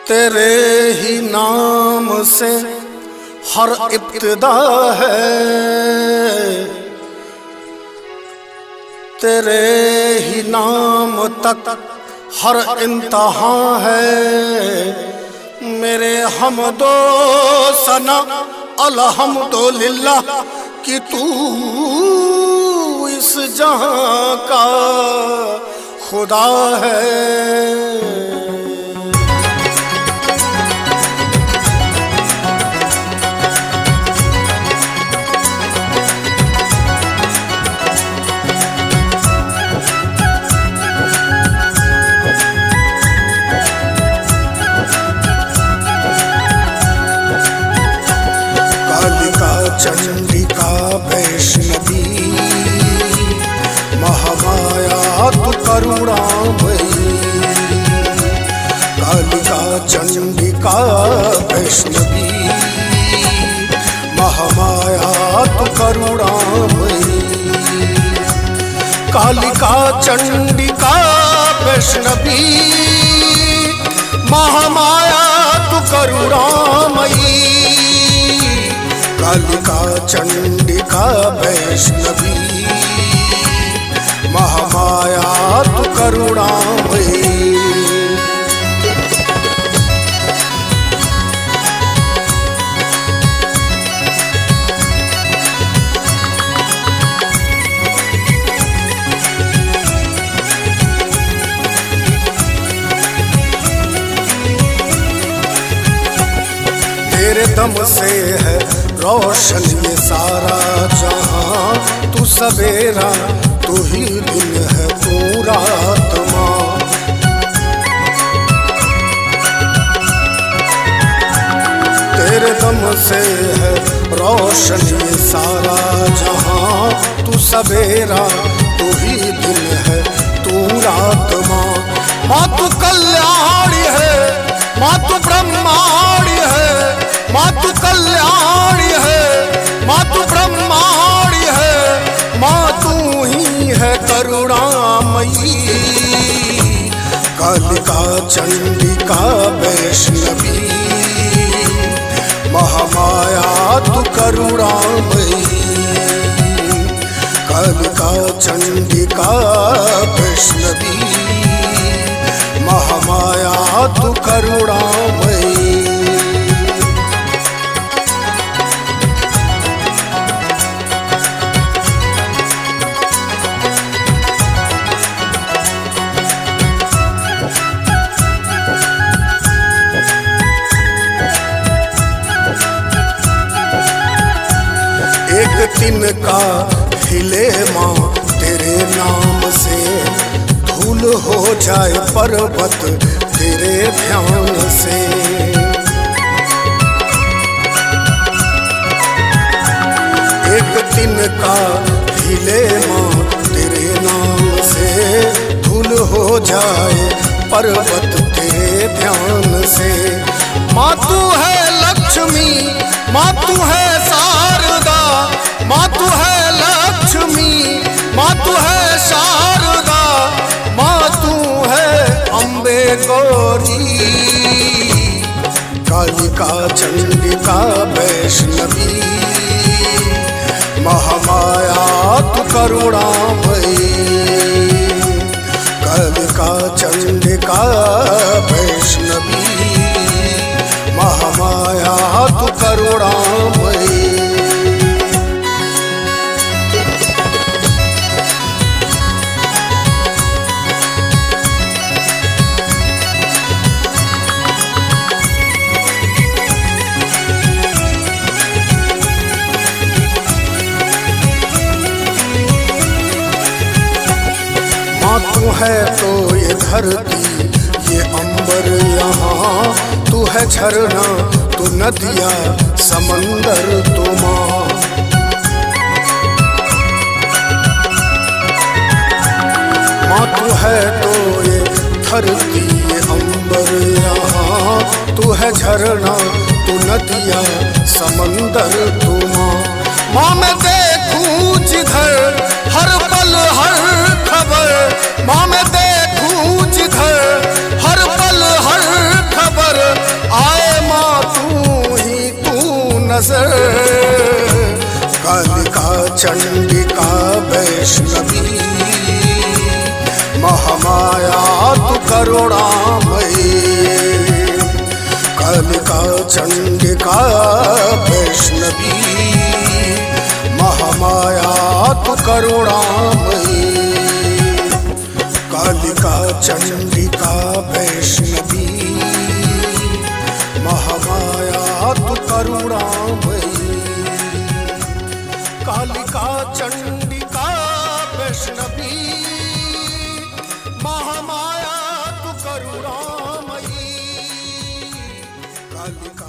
तेरे ही नाम से हर इब्तिदा है, तेरे ही नाम तक हर इंतहा है। मेरे हमदो सना अल्हम्दुलिल्लाह कि तू इस जहां का खुदा है। चंडिका वैष्णवी महामाया तू करुणामयी। कालिका चंडिका वैष्णवी महामाया तू करुणामयी। कालिका चंडिका वैष्णवी महामाया तू करुणामयी। कालिका चंडिका वैष्णवी महामाया तू करुणामयी। तेरे दम से है रोशन ये सारा जहां, तू सवेरा तू ही दिन है तू रात माँ। तेरे दम से है रोशन ये सारा जहां, तू सवेरा तू ही दिन है तू रात माँ। माँ तू कल्याणी है, माँ तू ब्रह्माणी है, माँ तू कल्याणी है, माँ तू ब्रह्माणी है, माँ तू ही है करुणामयी। कालिका चंडिका वैष्णवी महामाया तू करुणामयी। कालिका चंडिका वैष्णवी महामाया तू करुणामयी। एक दिन का हिले माँ तेरे नाम से, धूल हो जाए पर्वत तेरे ध्यान से। एक दिन का हिले माँ तेरे नाम से, धूल हो जाए पर्वत तेरे ध्यान से। माँ तू है लक्ष्मी, माँ तू है शारदा, माँ तू है लक्ष्मी, माँ तू है शारदा, माँ तू है अम्बे गौरी। कालिका चंडिका वैष्णवी महामाया तू करुणामयी। कालिका चंडिका वैष्णवी महामाया तू करुणामयी। माँ तू है तो ये धरती ये अंबर यहाँ, तू है झरना तू नदिया समंदर तू माँ। माँ तू है तो ये धरती ये अंबर यहाँ, तू है झरना तू नदिया समंदर तू माँ। माँ मैं देखूं जिधर हर पल हर खबर, माँ मैं देखूं जिधर हर पल हर खबर, चंडिका वैष्णवी, महामाया तू करुणामयी। कालिका चंडिका वैष्णवी, महामाया तू करुणामयी। कालिका चंडिका वैष्णवी, महामाया तू करुणामयी। कालिका चंडिका वैष्णवी, महामाया तू करुणामयी। कालिका